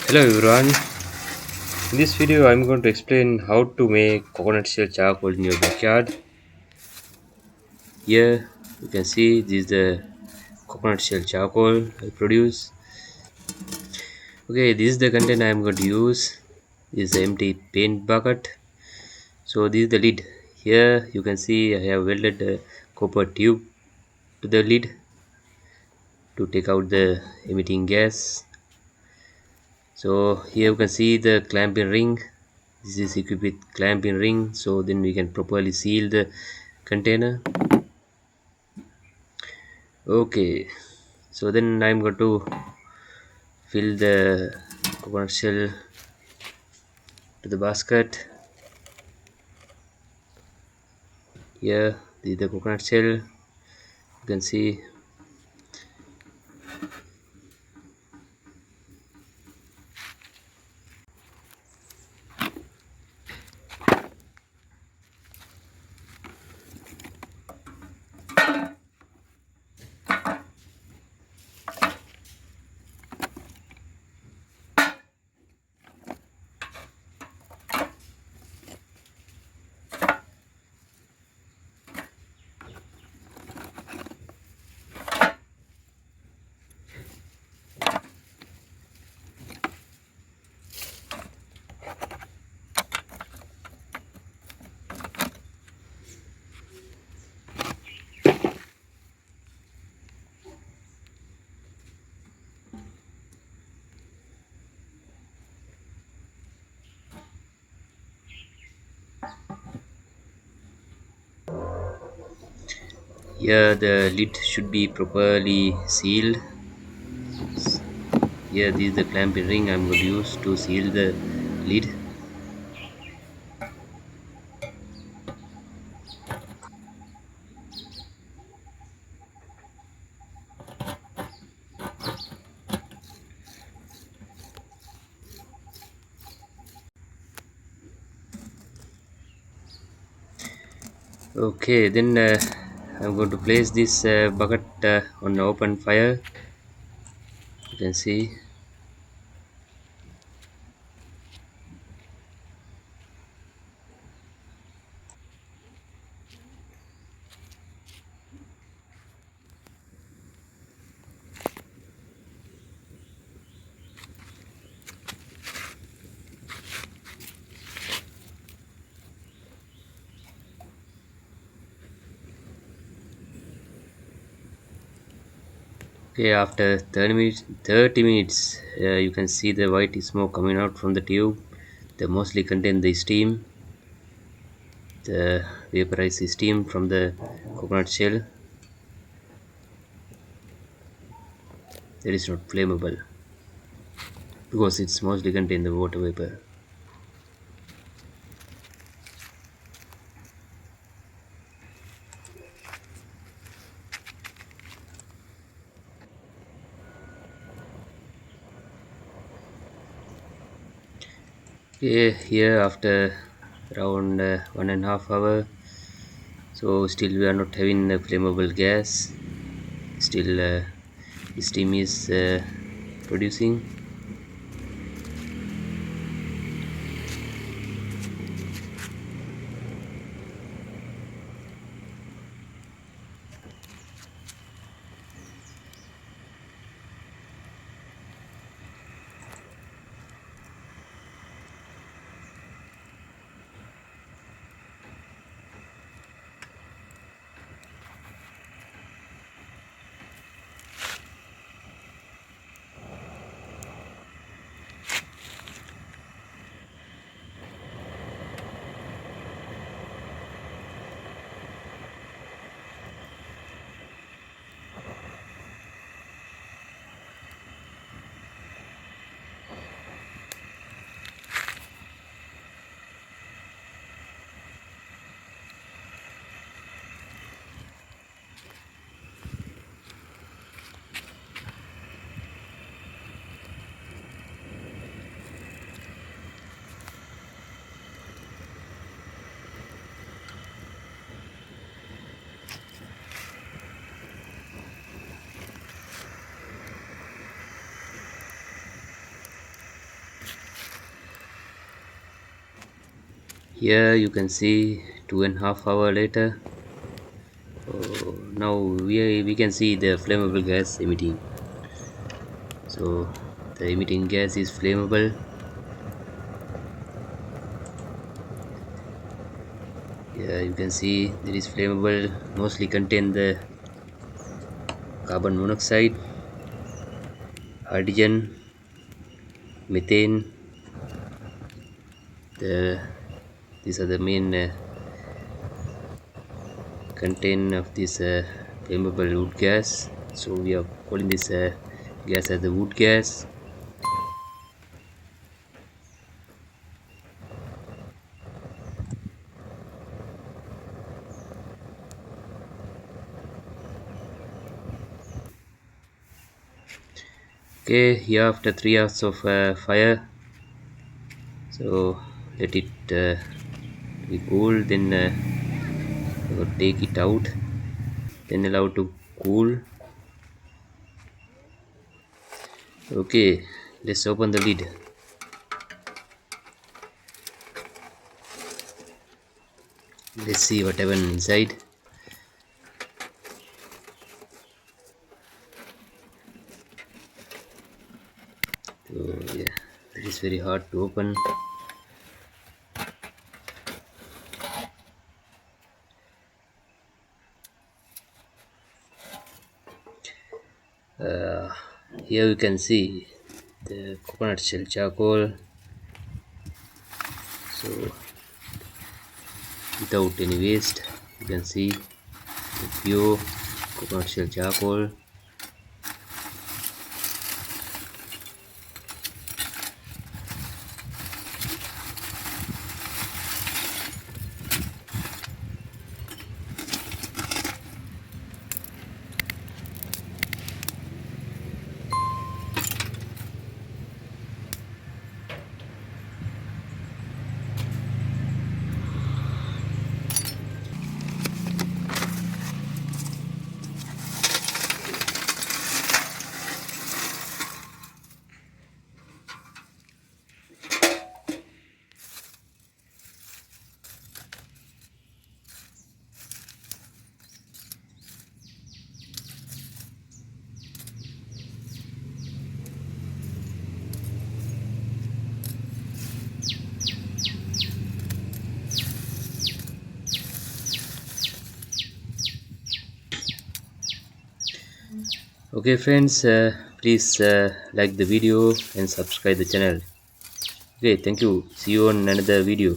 Hello everyone. In this video I'm going to explain how to make coconut shell charcoal in your backyard. Here you can see this is the coconut shell charcoal I produce. Okay, this is the container I'm going to use. This is the empty paint bucket. So this is the lid. Here you can see I have welded a copper tube to the lid to take out the emitting gas. So here you can see the clamping ring. This is equipped with clamping ring, so then we can properly seal the container. Okay, so then I'm going to fill the coconut shell to the basket. Here this is the coconut shell. You can see. Here the lid should be properly sealed. Here this is the clamping ring I'm going to use to seal the lid. Okay, then I'm going to place this bucket on open fire. You can see. Okay, after 30 minutes, you can see the white smoke coming out from the tube. They mostly contain the steam, the vaporized steam from the coconut shell. That is not flammable because it's mostly contain the water vapor. Okay, here after around 1.5 hours, so still we are not having a flammable gas. Still, steam is producing. Here you can see 2.5 hours later. Oh, now we can see the flammable gas emitting. So the emitting gas is flammable. Yeah, you can see there is flammable, mostly contain the carbon monoxide, hydrogen, methane. The these are the main contain of this flammable wood gas. So we are calling this gas as the wood gas. Okay, here after 3 hours of fire, so let it be cool. Then take it out. Then allow to cool. Okay, let's open the lid. Let's see what happened inside. So yeah, it is very hard to open. Uh, Here you can see the coconut shell charcoal. So without any waste, you can see the pure coconut shell charcoal. Okay friends, please like the video and subscribe the channel. Okay, thank you. See you on another video.